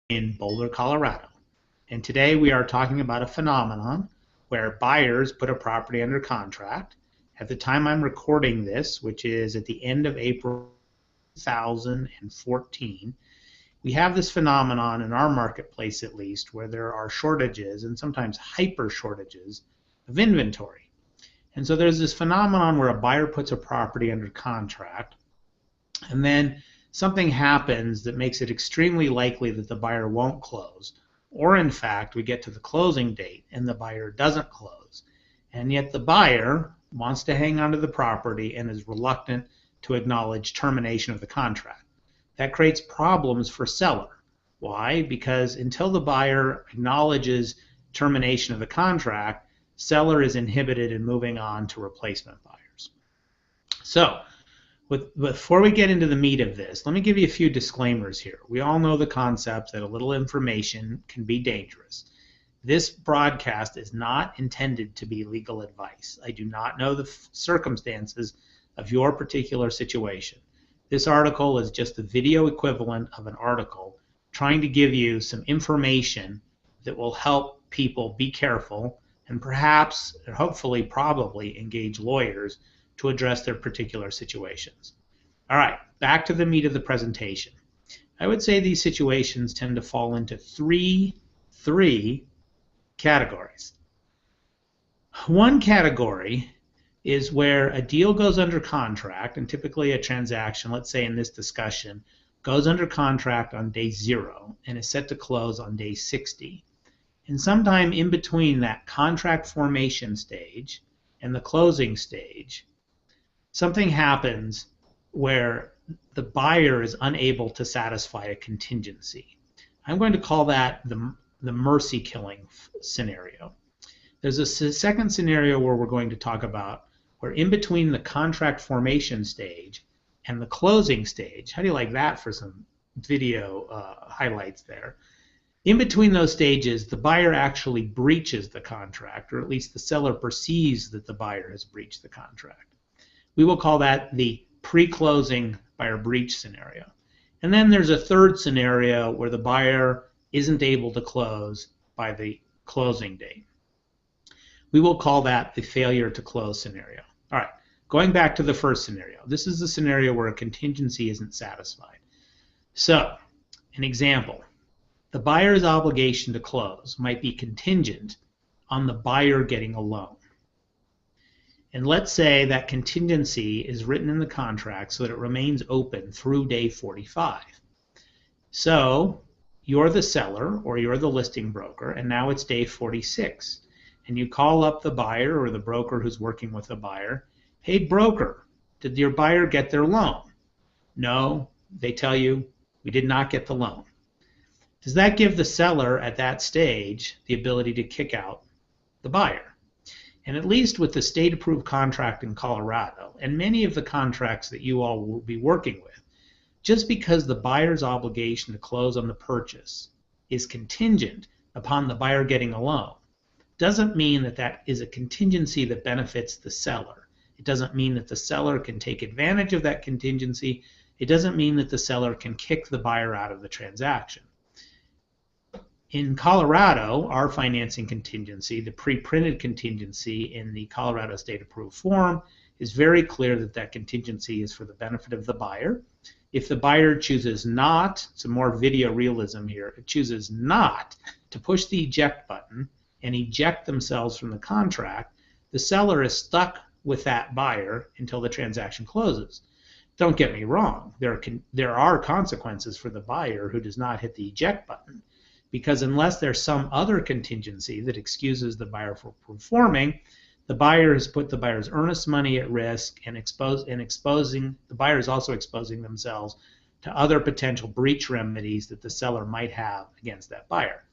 in Boulder, Colorado. And today we are talking about a phenomenon where buyers put a property under contract. At the time I'm recording this, which is at the end of April 2014, we have this phenomenon in our marketplace, at least, where there are shortages and sometimes hyper shortages of inventory. And so there's this phenomenon where a buyer puts a property under contract, and then something happens that makes it extremely likely that the buyer won't close. Or in fact, we get to the closing date and the buyer doesn't close. And yet the buyer wants to hang onto the property and is reluctant to acknowledge termination of the contract. That creates problems for seller. Why? Because until the buyer acknowledges termination of the contract, seller is inhibited in moving on to replacement buyers. So, before we get into the meat of this, let me give you a few disclaimers here. We all know the concept that a little information can be dangerous. This broadcast is not intended to be legal advice. I do not know the circumstances of your particular situation. This article is just the video equivalent of an article trying to give you some information that will help people be careful and perhaps, and hopefully, probably engage lawyers to address their particular situations. All right, back to the meat of the presentation. I would say these situations tend to fall into three categories. One category is where a deal goes under contract, and typically a transaction, let's say in this discussion, goes under contract on day 0 and is set to close on day 60. And sometime in between that contract formation stage and the closing stage, something happens where the buyer is unable to satisfy a contingency. I'm going to call that the mercy killing scenario. There's a second scenario where we're going to talk about where in between the contract formation stage and the closing stage, how do you like that for some video highlights there? In between those stages, the buyer actually breaches the contract, or at least the seller perceives that the buyer has breached the contract. We will call that the pre-closing buyer breach scenario. And then there's a third scenario where the buyer isn't able to close by the closing date. We will call that the failure to close scenario. All right, going back to the first scenario. This is the scenario where a contingency isn't satisfied. So, an example. The buyer's obligation to close might be contingent on the buyer getting a loan. And let's say that contingency is written in the contract so that it remains open through day 45. So you're the seller or you're the listing broker, and now it's day 46. And you call up the buyer or the broker who's working with the buyer. Hey, broker, did your buyer get their loan? No, they tell you, we did not get the loan. Does that give the seller at that stage the ability to kick out the buyer? And at least with the state-approved contract in Colorado, and many of the contracts that you all will be working with, just because the buyer's obligation to close on the purchase is contingent upon the buyer getting a loan, doesn't mean that that is a contingency that benefits the seller. It doesn't mean that the seller can take advantage of that contingency. It doesn't mean that the seller can kick the buyer out of the transaction. In Colorado, our financing contingency, the pre-printed contingency in the Colorado state-approved form, is very clear that that contingency is for the benefit of the buyer. If the buyer chooses not, some more video realism here, it chooses not to push the eject button and eject themselves from the contract, the seller is stuck with that buyer until the transaction closes. Don't get me wrong, there are consequences for the buyer who does not hit the eject button, because unless there's some other contingency that excuses the buyer from performing, the buyer has put the buyer's earnest money at risk and the buyer is also exposing themselves to other potential breach remedies that the seller might have against that buyer.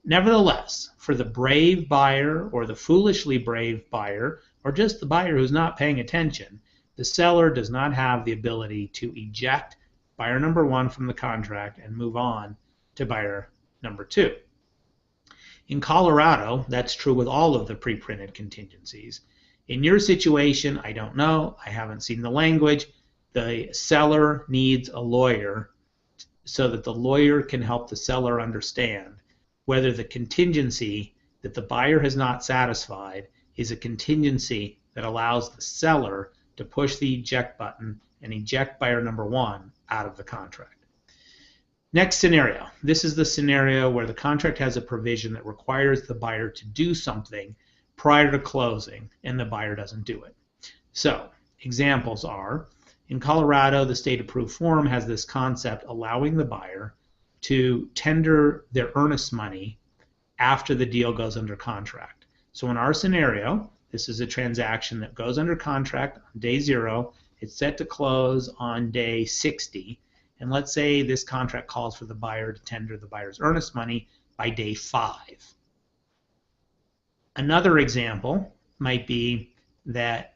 Nevertheless, for the brave buyer or the foolishly brave buyer or just the buyer who's not paying attention, the seller does not have the ability to eject buyer number 1 from the contract and move on to buyer number 2. In Colorado, that's true with all of the pre-printed contingencies. In your situation, I don't know. I haven't seen the language. The seller needs a lawyer so that the lawyer can help the seller understand whether the contingency that the buyer has not satisfied is a contingency that allows the seller to push the eject button and eject buyer number one out of the contract. Next scenario. This is the scenario where the contract has a provision that requires the buyer to do something prior to closing, and the buyer doesn't do it. So, examples are, in Colorado, the state-approved form has this concept allowing the buyer to tender their earnest money after the deal goes under contract. So in our scenario, this is a transaction that goes under contract on day 0. It's set to close on day 60. And let's say this contract calls for the buyer to tender the buyer's earnest money by day 5. Another example might be that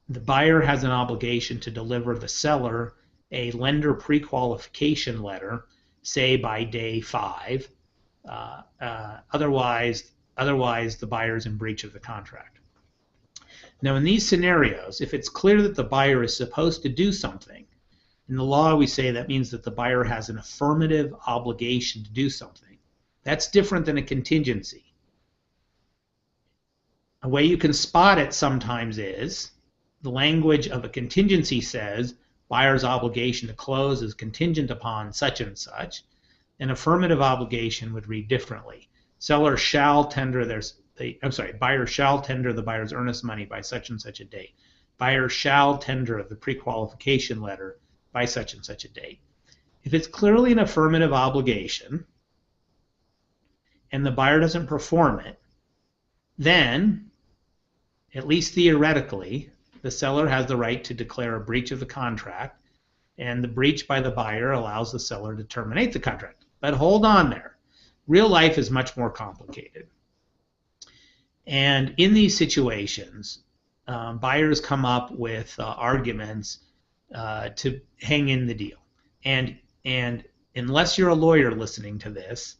the buyer has an obligation to deliver the seller a lender pre-qualification letter, say by day 5. Otherwise, the buyer is in breach of the contract. Now, in these scenarios, if it's clear that the buyer is supposed to do something, in the law we say that means that the buyer has an affirmative obligation to do something. That's different than a contingency. A way you can spot it sometimes is the language of a contingency says buyer's obligation to close is contingent upon such and such. An affirmative obligation would read differently. Buyer shall tender the buyer's earnest money by such and such a date. Buyer shall tender the pre-qualification letter by such and such a date. If it's clearly an affirmative obligation and the buyer doesn't perform it, then, at least theoretically, the seller has the right to declare a breach of the contract, and the breach by the buyer allows the seller to terminate the contract. But hold on there. Real life is much more complicated. And in these situations, buyers come up with arguments to hang in the deal. And unless you're a lawyer listening to this,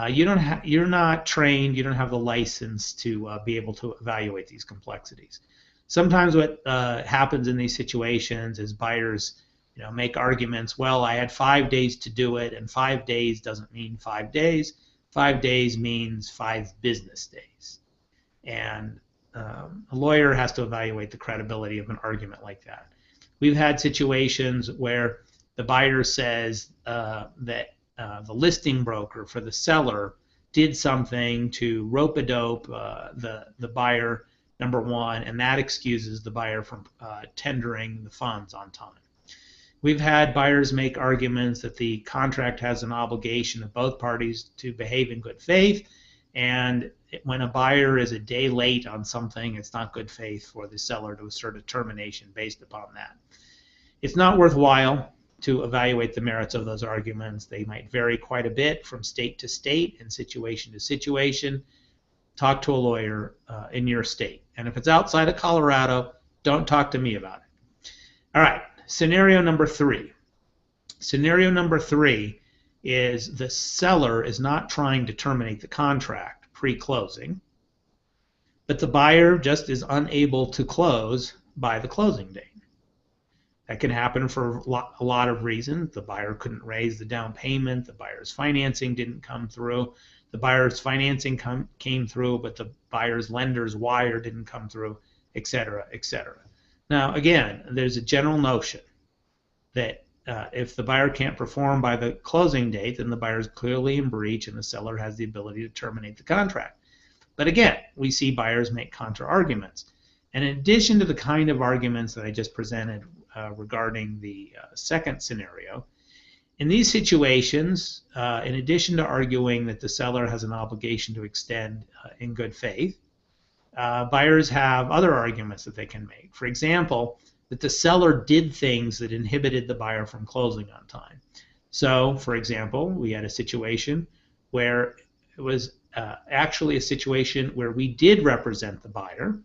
you're not trained, you don't have the license to be able to evaluate these complexities. Sometimes what happens in these situations is buyers make arguments, well, I had 5 days to do it, and 5 days doesn't mean 5 days. 5 days means 5 business days. And a lawyer has to evaluate the credibility of an argument like that. We've had situations where the buyer says that the listing broker for the seller did something to rope-a-dope the buyer, number one, and that excuses the buyer from tendering the funds on time. We've had buyers make arguments that the contract has an obligation of both parties to behave in good faith, and when a buyer is a day late on something, it's not good faith for the seller to assert a termination based upon that. It's not worthwhile to evaluate the merits of those arguments. They might vary quite a bit from state to state and situation to situation. Talk to a lawyer in your state. And if it's outside of Colorado, don't talk to me about it. All right, scenario number 3. Scenario number 3 is the seller is not trying to terminate the contract pre-closing, but the buyer just is unable to close by the closing date. That can happen for a lot of reasons. The buyer couldn't raise the down payment, the buyer's financing didn't come through, the buyer's financing came through, but the buyer's lender's wire didn't come through, etc., etc. Now, again, there's a general notion that if the buyer can't perform by the closing date, then the buyer is clearly in breach and the seller has the ability to terminate the contract. But again, we see buyers make counter-arguments. And in addition to the kind of arguments that I just presented regarding the second scenario, in these situations, in addition to arguing that the seller has an obligation to extend in good faith, buyers have other arguments that they can make. For example, that the seller did things that inhibited the buyer from closing on time. So, for example, we had a situation where it was actually a situation where we did represent the buyer.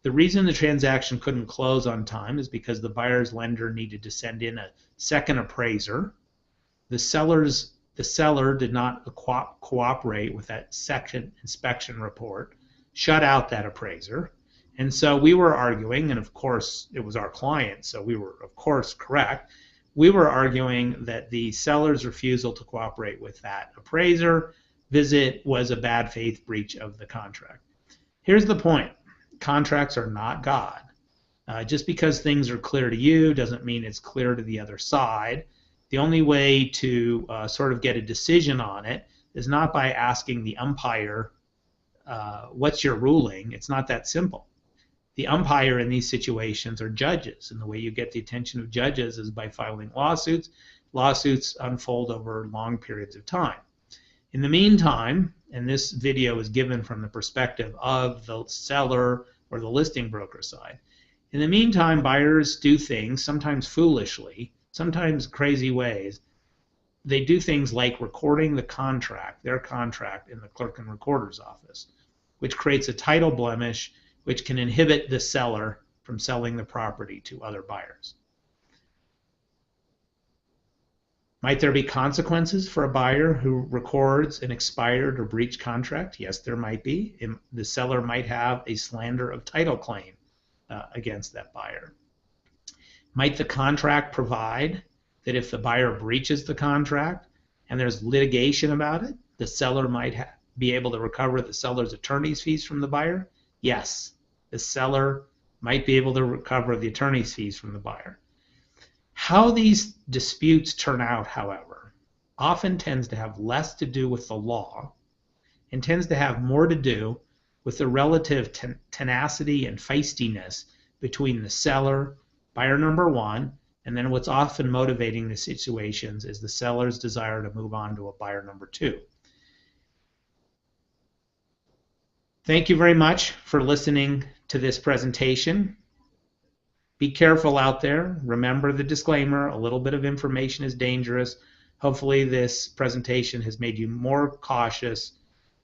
The reason the transaction couldn't close on time is because the buyer's lender needed to send in a second appraiser. The seller did not cooperate with that second inspection report, shut out that appraiser. And so we were arguing, and of course it was our client, so we were of course correct. we were arguing that the seller's refusal to cooperate with that appraiser visit was a bad faith breach of the contract. Here's the point. Contracts are not God. Just because things are clear to you doesn't mean it's clear to the other side. The only way to sort of get a decision on it is not by asking the umpire, what's your ruling? It's not that simple. The umpire in these situations are judges, and the way you get the attention of judges is by filing lawsuits. Lawsuits unfold over long periods of time. In the meantime, and this video is given from the perspective of the seller or the listing broker side, in the meantime, buyers do things, sometimes foolishly, sometimes crazy ways. They do things like recording the contract, their contract, in the clerk and recorder's office, which creates a title blemish which can inhibit the seller from selling the property to other buyers. Might there be consequences for a buyer who records an expired or breached contract? Yes, there might be. The seller might have a slander of title claim against that buyer. Might the contract provide that if the buyer breaches the contract and there's litigation about it, the seller might be able to recover the seller's attorney's fees from the buyer? Yes, the seller might be able to recover the attorney's fees from the buyer. How these disputes turn out, however, often tends to have less to do with the law and tends to have more to do with the relative tenacity and feistiness between the seller, buyer number one, and then what's often motivating the situations is the seller's desire to move on to a buyer number two. Thank you very much for listening to this presentation. Be careful out there. Remember the disclaimer, a little bit of information is dangerous. Hopefully this presentation has made you more cautious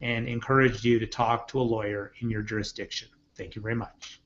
and encouraged you to talk to a lawyer in your jurisdiction. Thank you very much.